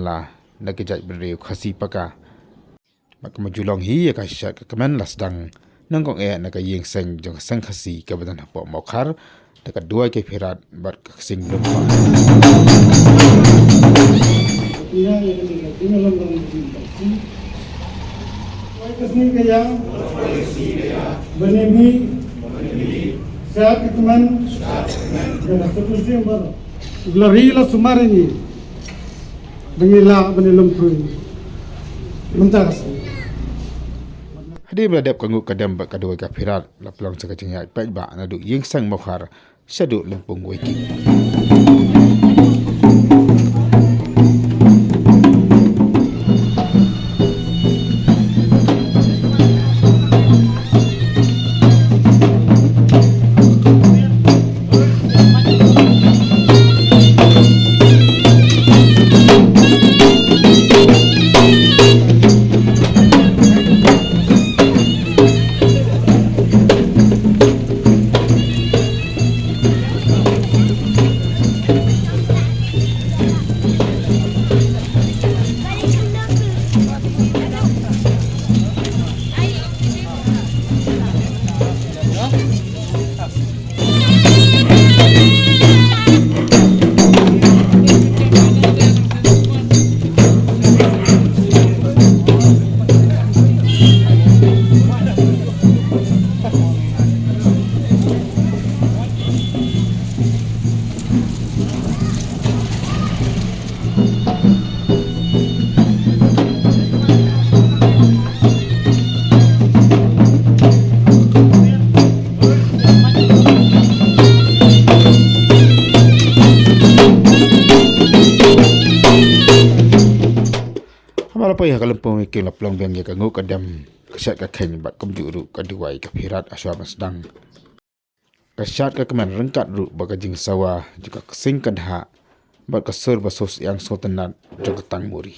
la nakijat beriu khasi paka maka majulong hi ka syat ka kemen lasdang nangkong naka yeng seng jong sang khasi ka badan hapo mokhar dekat dua ke firat bar sing lumpa Kasih kaya benebi sehat teman dan seterusnya yang baru glorilah sumarani bengila benilum pun mentah hadi beradab kanggu kadam bak kadoi ka firat la pelang sakacing ya pa ba na du yeng sang mokhar syadu lempung wiki apa ya kalau pemikin la pelong biang ya kanggu kadam kesyat ka keng bat komjuru kaduai ka firat aswa masdang kesyat ka keman rengkat ru bagajing sawa juga kesing kadha bat kasur basos yang sotenat jog tang muri